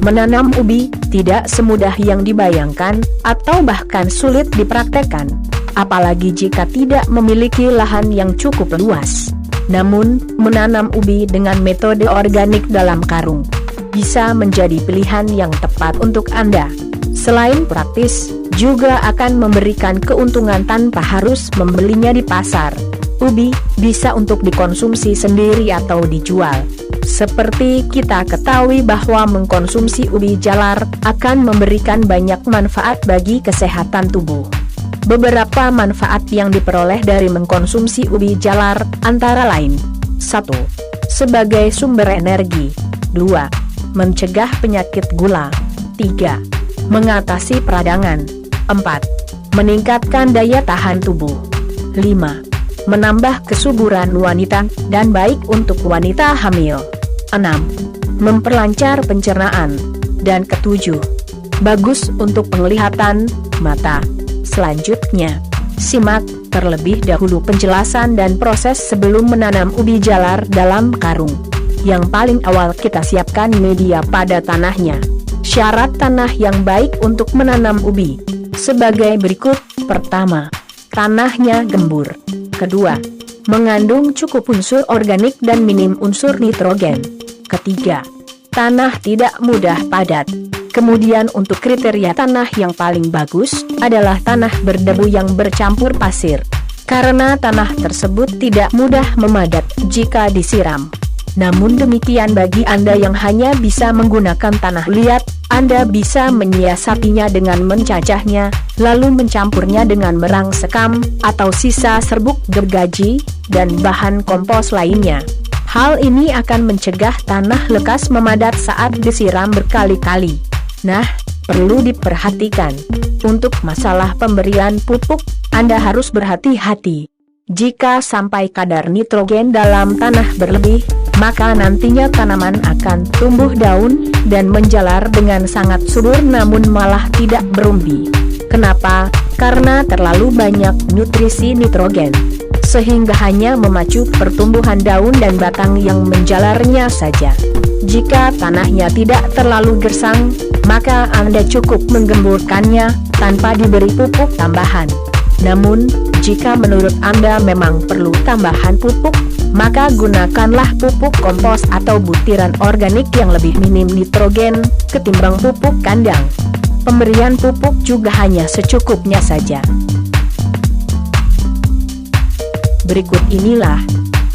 Menanam ubi tidak semudah yang dibayangkan, atau bahkan sulit dipraktekkan, apalagi jika tidak memiliki lahan yang cukup luas. Namun, menanam ubi dengan metode organik dalam karung bisa menjadi pilihan yang tepat untuk Anda. Selain praktis, juga akan memberikan keuntungan tanpa harus membelinya di pasar. Ubi bisa untuk dikonsumsi sendiri atau dijual. Seperti kita ketahui bahwa mengkonsumsi ubi jalar akan memberikan banyak manfaat bagi kesehatan tubuh. Beberapa manfaat yang diperoleh dari mengkonsumsi ubi jalar antara lain: 1. Sebagai sumber energi. 2. Mencegah penyakit gula. 3. Mengatasi peradangan. 4. Meningkatkan daya tahan tubuh. 5. Menambah kesuburan wanita, dan baik untuk wanita hamil. 6. Memperlancar pencernaan. Dan ke-7. Bagus untuk penglihatan mata. Selanjutnya, simak terlebih dahulu penjelasan dan proses sebelum menanam ubi jalar dalam karung. Yang paling awal, kita siapkan media pada tanahnya. Syarat tanah yang baik untuk menanam ubi sebagai berikut. Pertama, tanahnya gembur. Kedua, mengandung cukup unsur organik dan minim unsur nitrogen. Ketiga, tanah tidak mudah padat. Kemudian untuk kriteria tanah yang paling bagus adalah tanah berdebu yang bercampur pasir, karena tanah tersebut tidak mudah memadat jika disiram. Namun demikian bagi Anda yang hanya bisa menggunakan tanah liat, Anda bisa menyiasatinya dengan mencacahnya, lalu mencampurnya dengan merang sekam, atau sisa serbuk gergaji, dan bahan kompos lainnya. Hal ini akan mencegah tanah lekas memadat saat disiram berkali-kali. Nah, perlu diperhatikan, untuk masalah pemberian pupuk, Anda harus berhati-hati. Jika sampai kadar nitrogen dalam tanah berlebih, maka nantinya tanaman akan tumbuh daun dan menjalar dengan sangat subur namun malah tidak berumbi. Kenapa? Karena terlalu banyak nutrisi nitrogen, sehingga hanya memacu pertumbuhan daun dan batang yang menjalarnya saja. Jika tanahnya tidak terlalu gersang, maka Anda cukup menggemburkannya tanpa diberi pupuk tambahan. Namun, jika menurut Anda memang perlu tambahan pupuk, maka gunakanlah pupuk kompos atau butiran organik yang lebih minim nitrogen ketimbang pupuk kandang. Pemberian pupuk juga hanya secukupnya saja. Berikut inilah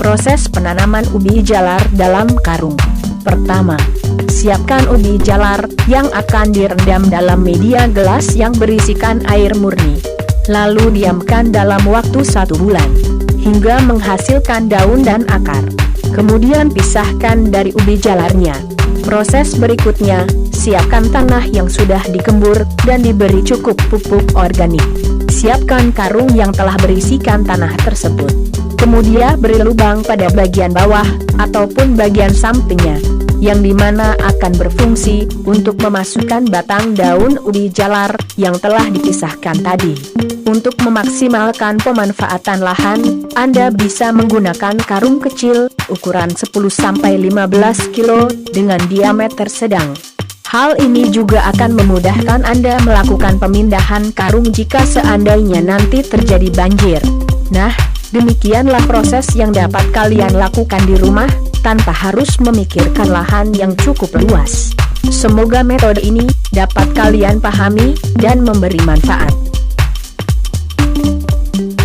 proses penanaman ubi jalar dalam karung. Pertama, siapkan ubi jalar yang akan direndam dalam media gelas yang berisikan air murni. Lalu diamkan dalam waktu 1 bulan, hingga menghasilkan daun dan akar. Kemudian pisahkan dari ubi jalarnya. Proses berikutnya, siapkan tanah yang sudah dikembur dan diberi cukup pupuk organik. Siapkan karung yang telah berisikan tanah tersebut. Kemudian beri lubang pada bagian bawah, ataupun bagian sampingnya, yang dimana akan berfungsi untuk memasukkan batang daun ubi jalar yang telah dipisahkan tadi. Untuk memaksimalkan pemanfaatan lahan, Anda bisa menggunakan karung kecil, ukuran 10-15 kilo, dengan diameter sedang. Hal ini juga akan memudahkan Anda melakukan pemindahan karung jika seandainya nanti terjadi banjir. Nah, demikianlah proses yang dapat kalian lakukan di rumah, tanpa harus memikirkan lahan yang cukup luas. Semoga metode ini dapat kalian pahami dan memberi manfaat.